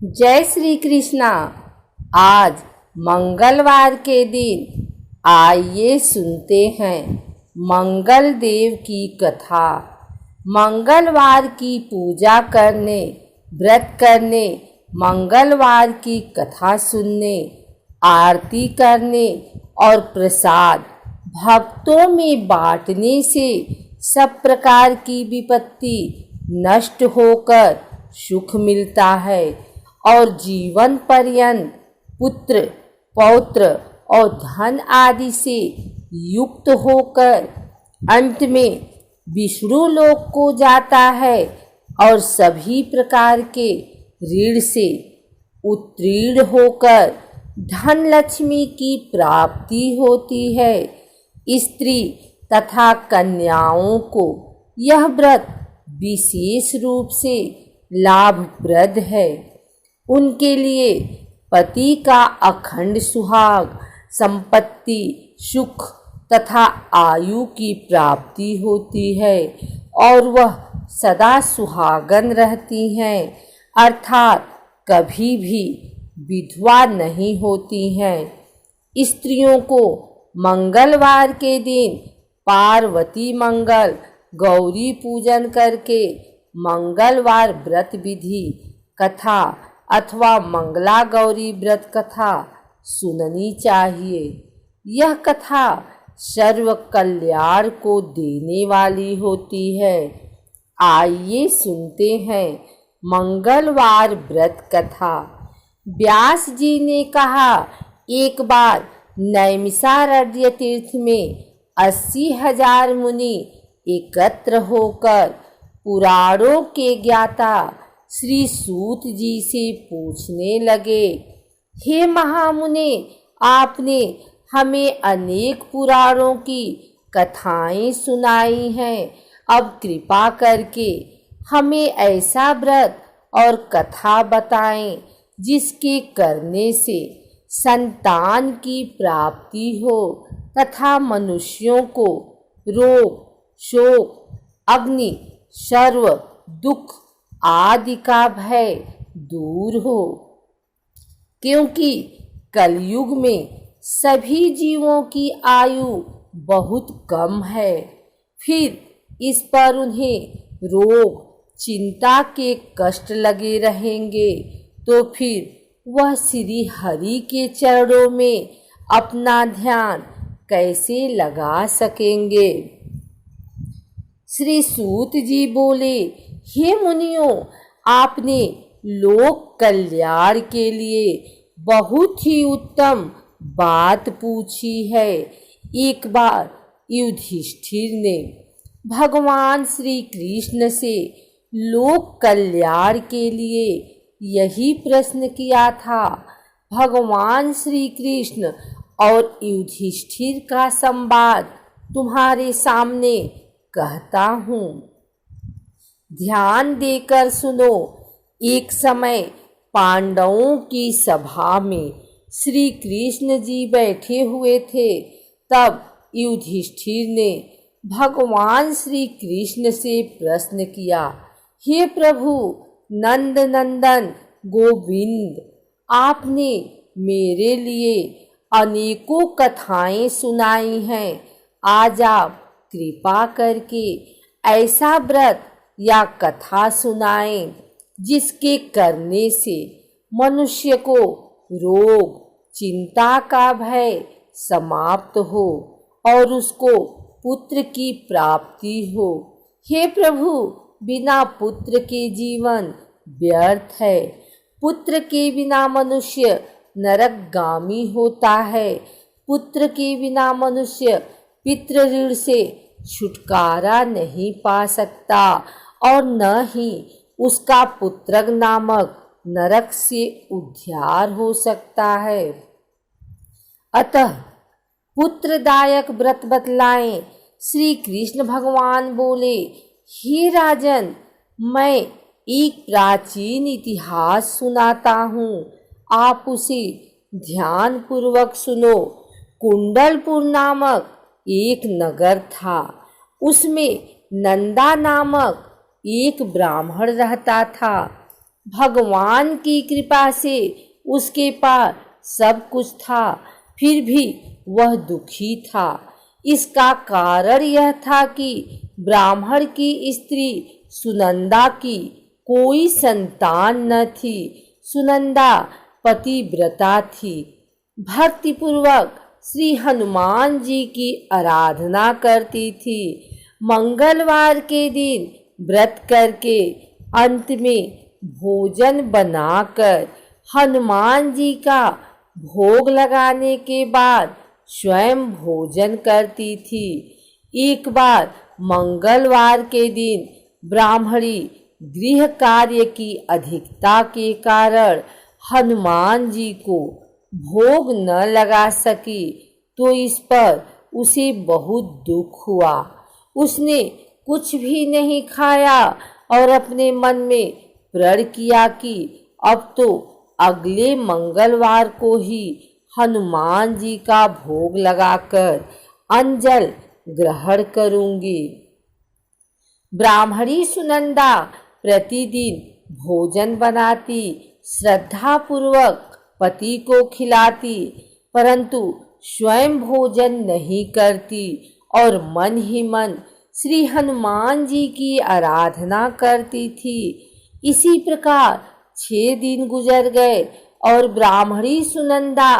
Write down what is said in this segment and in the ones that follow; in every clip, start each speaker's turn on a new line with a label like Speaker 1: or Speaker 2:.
Speaker 1: जय श्री कृष्णा। आज मंगलवार के दिन आइए सुनते हैं मंगल देव की कथा। मंगलवार की पूजा करने, व्रत करने, मंगलवार की कथा सुनने, आरती करने और प्रसाद भक्तों में बांटने से सब प्रकार की विपत्ति नष्ट होकर सुख मिलता है और जीवन पर्यंत पुत्र, पौत्र और धन आदि से युक्त होकर अंत में विष्णु लोक को जाता है और सभी प्रकार के ऋण से उत्तीर्ण होकर धन लक्ष्मी की प्राप्ति होती है। स्त्री तथा कन्याओं को यह व्रत विशेष रूप से लाभप्रद है। उनके लिए पति का अखंड सुहाग, संपत्ति, सुख तथा आयु की प्राप्ति होती है और वह सदा सुहागन रहती हैं, अर्थात कभी भी विधवा नहीं होती हैं। स्त्रियों को मंगलवार के दिन पार्वती मंगल गौरी पूजन करके मंगलवार व्रत विधि कथा अथवा मंगला गौरी व्रत कथा सुननी चाहिए। यह कथा सर्व कल्याण को देने वाली होती है। आइए सुनते हैं मंगलवार व्रत कथा। व्यास जी ने कहा, एक बार नैमिषारण्य तीर्थ में 80,000 मुनि एकत्र होकर पुराणों के ज्ञाता श्री सूत जी से पूछने लगे, हे महामुने, आपने हमें अनेक पुराणों की कथाएं सुनाई हैं। अब कृपा करके हमें ऐसा व्रत और कथा बताएं जिसके करने से संतान की प्राप्ति हो तथा मनुष्यों को रोग, शोक, अग्नि, सर्व दुख आदि का भय दूर हो, क्योंकि कलयुग में सभी जीवों की आयु बहुत कम है। फिर इस पर उन्हें रोग, चिंता के कष्ट लगे रहेंगे, तो फिर वह श्री हरि के चरणों में अपना ध्यान कैसे लगा सकेंगे। श्री सूत जी बोले, हे मुनियों, आपने लोक कल्याण के लिए बहुत ही उत्तम बात पूछी है। एक बार युधिष्ठिर ने भगवान श्री कृष्ण से लोक कल्याण के लिए यही प्रश्न किया था। भगवान श्री कृष्ण और युधिष्ठिर का संवाद तुम्हारे सामने कहता हूँ, ध्यान देकर सुनो। एक समय पांडवों की सभा में श्री कृष्ण जी बैठे हुए थे। तब युधिष्ठिर ने भगवान श्री कृष्ण से प्रश्न किया, हे प्रभु नंद नंदन गोविंद, आपने मेरे लिए अनेकों कथाएं सुनाई हैं। आज आप कृपा करके ऐसा व्रत या कथा सुनाएं जिसके करने से मनुष्य को रोग, चिंता का भय समाप्त हो और उसको पुत्र की प्राप्ति हो। हे प्रभु, बिना पुत्र के जीवन व्यर्थ है। पुत्र के बिना मनुष्य नरकगामी होता है। पुत्र के बिना मनुष्य पितृ ऋण से छुटकारा नहीं पा सकता और न ही उसका पुत्रक नामक नरक से उद्धार हो सकता है। अतः पुत्रदायक व्रत बतलाएं। श्री कृष्ण भगवान बोले, हे राजन, मैं एक प्राचीन इतिहास सुनाता हूँ, आप उसे ध्यान पूर्वक सुनो। कुंडलपुर नामक एक नगर था। उसमें नंदा नामक एक ब्राह्मण रहता था। भगवान की कृपा से उसके पास सब कुछ था, फिर भी वह दुखी था। इसका कारण यह था कि ब्राह्मण की स्त्री सुनंदा की कोई संतान न थी। सुनंदा पतिव्रता थी, भक्तिपूर्वक श्री हनुमान जी की आराधना करती थी। मंगलवार के दिन व्रत करके अंत में भोजन बनाकर हनुमान जी का भोग लगाने के बाद स्वयं भोजन करती थी। एक बार मंगलवार के दिन ब्राह्मणी गृह कार्य की अधिकता के कारण हनुमान जी को भोग न लगा सकी, तो इस पर उसे बहुत दुख हुआ। उसने कुछ भी नहीं खाया और अपने मन में प्रण किया कि अब तो अगले मंगलवार को ही हनुमान जी का भोग लगाकर अंजल ग्रहण करूंगी। ब्राह्मणी सुनंदा प्रतिदिन भोजन बनाती, श्रद्धापूर्वक पति को खिलाती, परंतु स्वयं भोजन नहीं करती और मन ही मन श्री हनुमान जी की आराधना करती थी। इसी प्रकार 6 दिन गुजर गए और ब्राह्मणी सुनंदा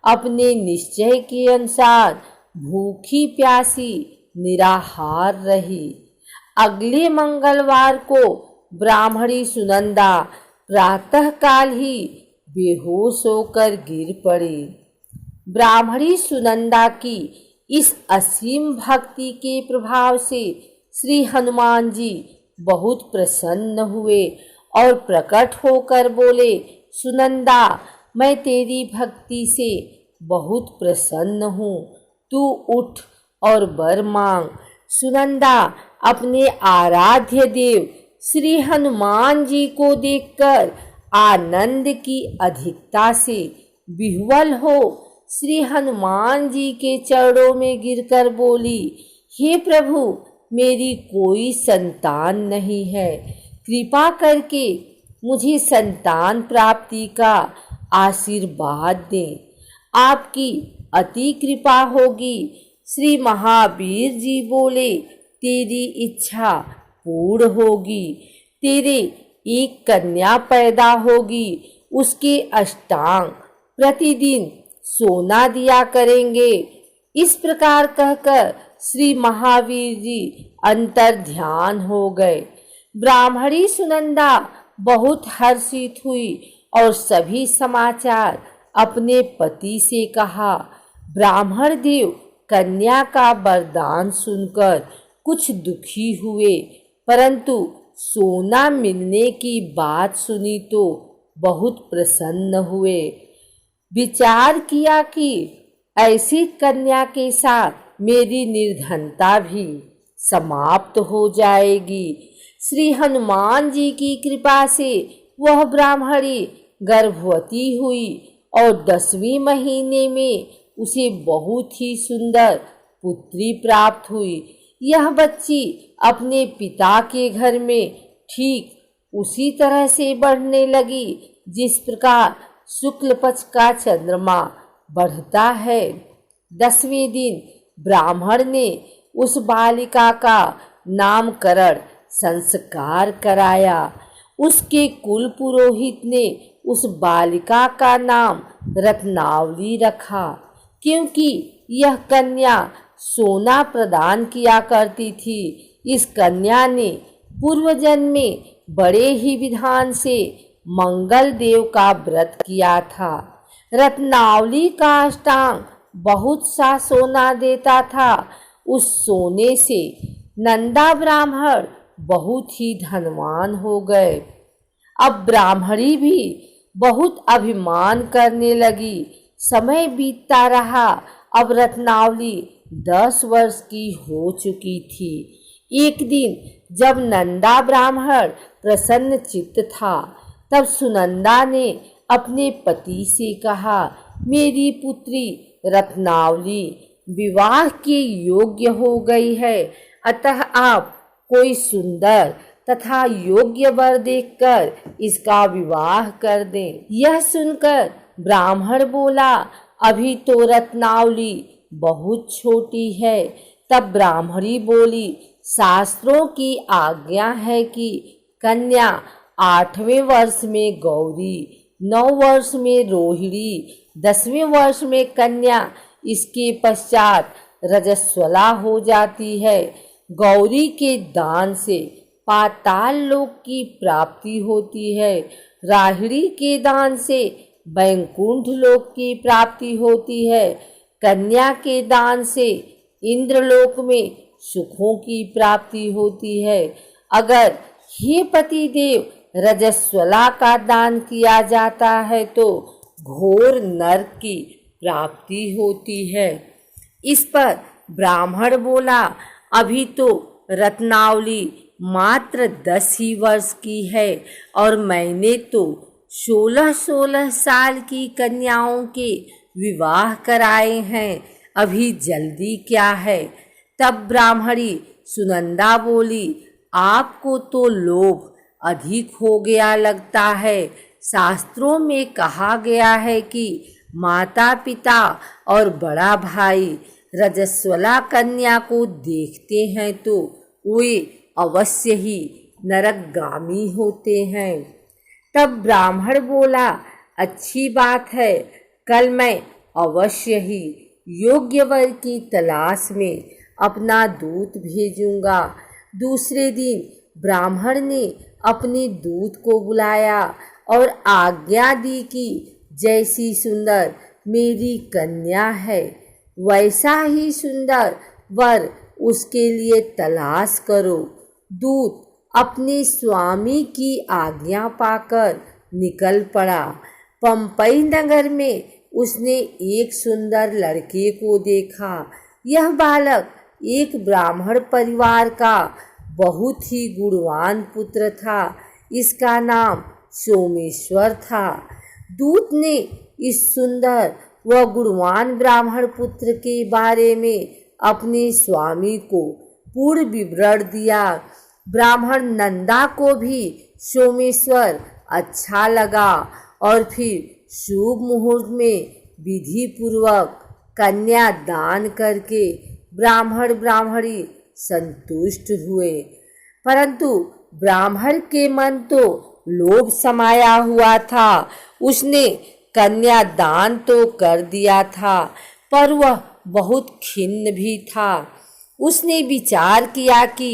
Speaker 1: अपने निश्चय के अनुसार भूखी प्यासी निराहार रही। अगले मंगलवार को ब्राह्मणी सुनंदा प्रातःकाल ही बेहोश होकर गिर पड़ी। ब्राह्मणी सुनंदा की इस असीम भक्ति के प्रभाव से श्री हनुमान जी बहुत प्रसन्न हुए और प्रकट होकर बोले, सुनंदा, मैं तेरी भक्ति से बहुत प्रसन्न हूँ, तू उठ और वर मांग। सुनंदा अपने आराध्य देव श्री हनुमान जी को देखकर आनंद की अधिकता से विह्वल हो श्री हनुमान जी के चरणों में गिरकर बोली, हे प्रभु, मेरी कोई संतान नहीं है, कृपा करके मुझे संतान प्राप्ति का आशीर्वाद दें। आपकी अति कृपा होगी। श्री महावीर जी बोले, तेरी इच्छा पूर्ण होगी। तेरे एक कन्या पैदा होगी, उसके अष्टांग प्रतिदिन सोना दिया करेंगे। इस प्रकार कहकर श्री महावीर जी अंतर ध्यान हो गए। ब्राह्मणी सुनंदा बहुत हर्षित हुई और सभी समाचार अपने पति से कहा। ब्राह्मण देव कन्या का वरदान सुनकर कुछ दुखी हुए, परंतु सोना मिलने की बात सुनी तो बहुत प्रसन्न हुए। विचार किया कि ऐसी कन्या के साथ मेरी निर्धनता भी समाप्त हो जाएगी। श्री हनुमान जी की कृपा से वह ब्राह्मणी गर्भवती हुई और 10वें महीने में उसे बहुत ही सुंदर पुत्री प्राप्त हुई। यह बच्ची अपने पिता के घर में ठीक उसी तरह से बढ़ने लगी जिस प्रकार शुक्ल पक्ष का चंद्रमा बढ़ता है। 10वें दिन ब्राह्मण ने उस बालिका का नामकरण संस्कार कराया। उसके कुल पुरोहित ने उस बालिका का नाम रत्नावली रखा, क्योंकि यह कन्या सोना प्रदान किया करती थी। इस कन्या ने पूर्व जन्म में बड़े ही विधान से मंगल देव का व्रत किया था। रत्नावली का अष्टांग बहुत सा सोना देता था। उस सोने से नंदा ब्राह्मण बहुत ही धनवान हो गए। अब ब्राह्मणी भी बहुत अभिमान करने लगी। समय बीतता रहा। अब रत्नावली 10 वर्ष की हो चुकी थी। एक दिन जब नंदा ब्राह्मण प्रसन्न चित्त था, तब सुनंदा ने अपने पति से कहा, मेरी पुत्री रत्नावली विवाह के योग्य हो गई है, अतः आप कोई सुंदर तथा योग्य वर देखकर इसका विवाह कर दें। यह सुनकर ब्राह्मण बोला, अभी तो रत्नावली बहुत छोटी है। तब ब्राह्मणी बोली, शास्त्रों की आज्ञा है कि कन्या 8वें वर्ष में गौरी, 9 वर्ष में रोहिणी, 10वें वर्ष में कन्या, इसके पश्चात रजस्वला हो जाती है। गौरी के दान से पाताल लोक की प्राप्ति होती है, राहिणी के दान से वैकुंठ लोक की प्राप्ति होती है, कन्या के दान से इंद्रलोक में सुखों की प्राप्ति होती है। अगर हे पति देव रजस्वला का दान किया जाता है तो घोर नरक की प्राप्ति होती है। इस पर ब्राह्मण बोला, अभी तो रत्नावली मात्र 10 ही वर्ष की है और मैंने तो 16-16 साल की कन्याओं के विवाह कराए हैं, अभी जल्दी क्या है। तब ब्राह्मणी सुनंदा बोली, आपको तो लोभ अधिक हो गया लगता है। शास्त्रों में कहा गया है कि माता पिता और बड़ा भाई रजस्वला कन्या को देखते हैं तो वे अवश्य ही नरकगामी होते हैं। तब ब्राह्मण बोला, अच्छी बात है, कल मैं अवश्य ही योग्य वर की तलाश में अपना दूत भेजूंगा। दूसरे दिन ब्राह्मण ने अपने दूत को बुलाया और आज्ञा दी कि जैसी सुंदर मेरी कन्या है वैसा ही सुंदर वर उसके लिए तलाश करो। दूत अपने स्वामी की आज्ञा पाकर निकल पड़ा। पंपई नगर में उसने एक सुंदर लड़के को देखा। यह बालक एक ब्राह्मण परिवार का बहुत ही गुणवान पुत्र था। इसका नाम सोमेश्वर था। दूत ने इस सुंदर व गुणवान ब्राह्मण पुत्र के बारे में अपने स्वामी को पूर्ण विवरण दिया। ब्राह्मण नंदा को भी सोमेश्वर अच्छा लगा और फिर शुभ मुहूर्त में विधि पूर्वक कन्या दान करके ब्राह्मण ब्राह्मणी संतुष्ट हुए। परंतु ब्राह्मण के मन तो लोभ समाया हुआ था। उसने कन्या दान तो कर दिया था पर वह बहुत खिन्न भी था। उसने विचार किया कि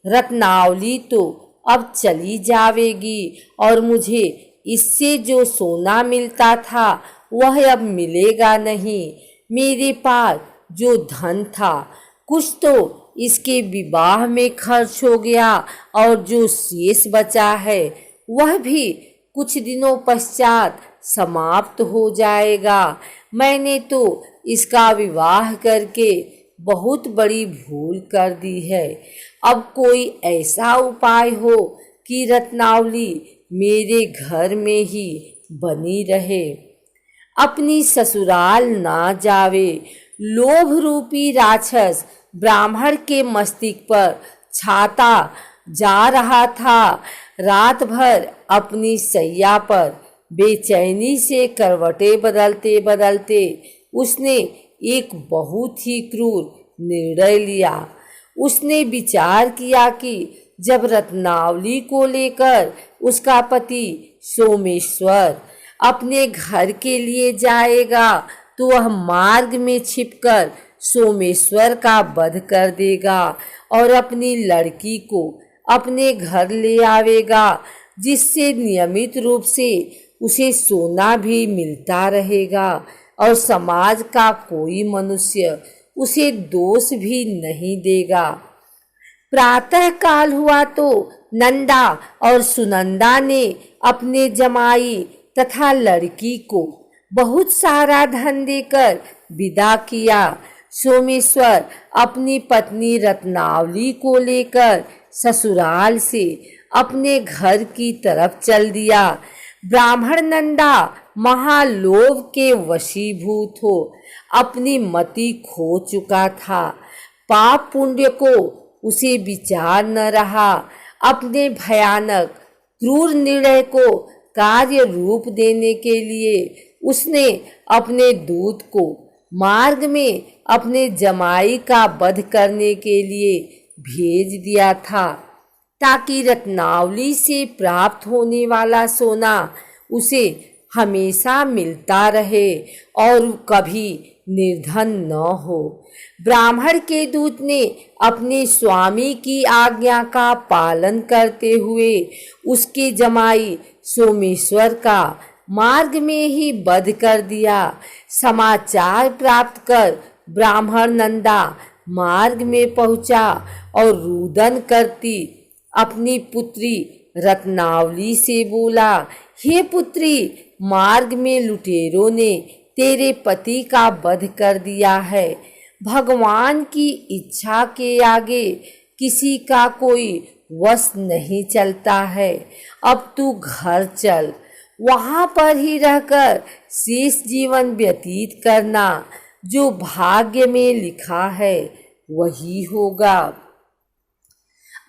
Speaker 1: रत्नावली तो अब चली जावेगी और मुझे इससे जो सोना मिलता था वह अब मिलेगा नहीं। मेरे पास जो धन था कुछ तो इसके विवाह में खर्च हो गया और जो शेष बचा है वह भी कुछ दिनों पश्चात समाप्त हो जाएगा। मैंने तो इसका विवाह करके बहुत बड़ी भूल कर दी है। अब कोई ऐसा उपाय हो कि रत्नावली मेरे घर में ही बनी रहे, अपनी ससुराल ना जावे। लोभ रूपी राक्षस ब्राह्मण के मस्तिष्क पर छाता जा रहा था। रात भर अपनी सैया पर बेचैनी से करवटें बदलते बदलते उसने एक बहुत ही क्रूर निर्णय लिया। उसने विचार किया कि जब रत्नावली को लेकर उसका पति सोमेश्वर अपने घर के लिए जाएगा तो वह मार्ग में छिपकर सोमेश्वर का वध कर देगा और अपनी लड़की को अपने घर ले आवेगा, जिससे नियमित रूप से उसे सोना भी मिलता रहेगा और समाज का कोई मनुष्य उसे दोष भी नहीं देगा। प्रातः काल हुआ तो नंदा और सुनंदा ने अपने जमाई तथा लड़की को बहुत सारा धन देकर विदा किया। सोमेश्वर अपनी पत्नी रत्नावली को लेकर ससुराल से अपने घर की तरफ चल दिया। ब्राह्मण नंदा महालोभ के वशीभूत हो अपनी मति खो चुका था। पाप पुण्य को उसे विचार न रहा। अपने भयानक क्रूर निर्णय को कार्य रूप देने के लिए उसने अपने दूत को मार्ग में अपने जमाई का वध करने के लिए भेज दिया था, ताकि रत्नावली से प्राप्त होने वाला सोना उसे हमेशा मिलता रहे और कभी निर्धन न हो। ब्राह्मण के दूत ने अपने स्वामी की आज्ञा का पालन करते हुए उसके जमाई सोमेश्वर का मार्ग में ही वध कर दिया। समाचार प्राप्त कर ब्राह्मण नंदा मार्ग में पहुंचा और रुदन करती अपनी पुत्री रत्नावली से बोला, हे पुत्री, मार्ग में लुटेरों ने तेरे पति का वध कर दिया है। भगवान की इच्छा के आगे किसी का कोई वश नहीं चलता है। अब तू घर चल, वहां पर ही रहकर शेष जीवन व्यतीत करना। जो भाग्य में लिखा है वही होगा।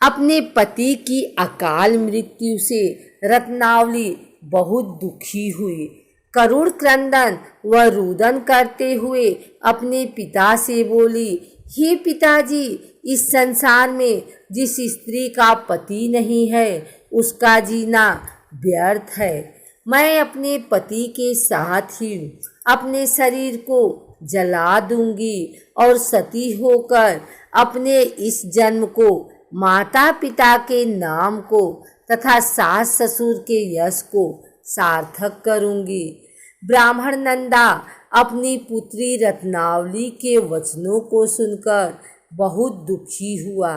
Speaker 1: अपने पति की अकाल मृत्यु से रत्नावली बहुत दुखी हुई। करुण क्रंदन व रुदन करते हुए अपने पिता से बोली, हे पिताजी, इस संसार में जिस स्त्री का पति नहीं है उसका जीना व्यर्थ है। मैं अपने पति के साथ ही अपने शरीर को जला दूंगी और सती होकर अपने इस जन्म को, माता पिता के नाम को तथा सास ससुर के यश को सार्थक करूंगी। ब्राह्मण नंदा अपनी पुत्री रत्नावली के वचनों को सुनकर बहुत दुखी हुआ।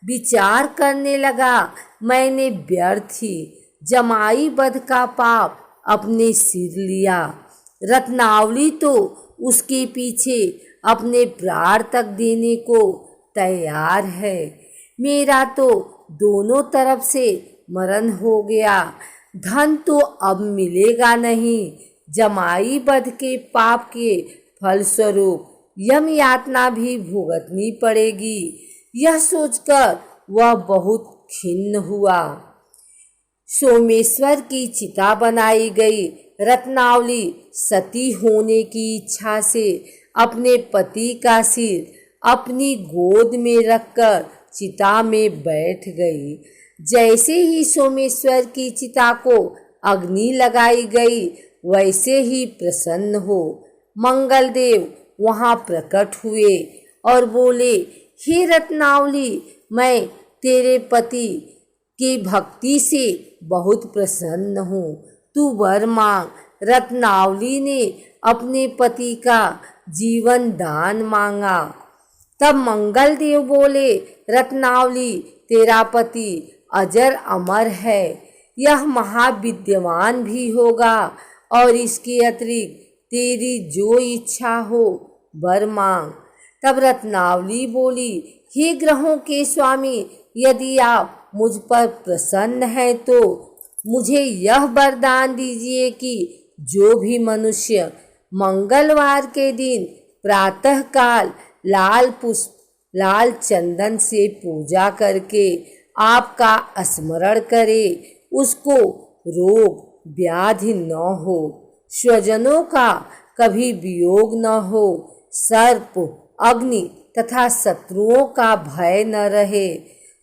Speaker 1: विचार करने लगा, मैंने व्यर्थ ही जमाई वध का पाप अपने सिर लिया। रत्नावली तो उसके पीछे अपने प्राण तक देने को तैयार है। मेरा तो दोनों तरफ से मरण हो गया। धन तो अब मिलेगा नहीं। जमाई वध के पाप के फलस्वरूप यम यातना भी भुगतनी पड़ेगी। यह सोचकर वह बहुत खिन्न हुआ। सोमेश्वर की चिता बनाई गई। रत्नावली सती होने की इच्छा से अपने पति का सिर अपनी गोद में रखकर चिता में बैठ गई। जैसे ही सोमेश्वर की चिता को अग्नि लगाई गई, वैसे ही प्रसन्न हो मंगलदेव वहां प्रकट हुए और बोले, हे रत्नावली, मैं तेरे पति की भक्ति से बहुत प्रसन्न हूँ। तू वर मांग। रत्नावली ने अपने पति का जीवन दान मांगा। तब मंगलदेव बोले, रत्नावली, तेरा पति अजर अमर है। यह महाविद्यवान भी होगा और इसके अतिरिक्त तेरी जो इच्छा हो वर मांग। तब रत्नावली बोली, हे ग्रहों के स्वामी, यदि आप मुझ पर प्रसन्न हैं तो मुझे यह वरदान दीजिए कि जो भी मनुष्य मंगलवार के दिन प्रातःकाल लाल पुष्प, लाल चंदन से पूजा करके आपका स्मरण करे, उसको रोग व्याधि न हो, स्वजनों का कभी वियोग न हो, सर्प, अग्नि तथा शत्रुओं का भय न रहे।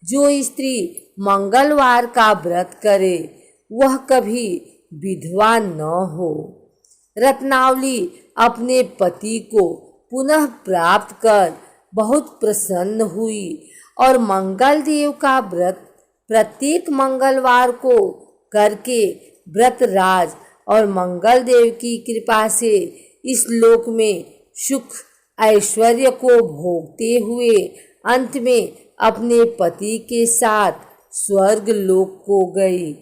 Speaker 1: जो स्त्री मंगलवार का व्रत करे वह कभी विधवा न हो। रत्नावली अपने पति को पुनः प्राप्त कर बहुत प्रसन्न हुई और मंगलदेव का व्रत प्रत्येक मंगलवार को करके व्रतराज और मंगलदेव की कृपा से इस लोक में सुख ऐश्वर्य को भोगते हुए अंत में अपने पति के साथ स्वर्ग लोक को गई।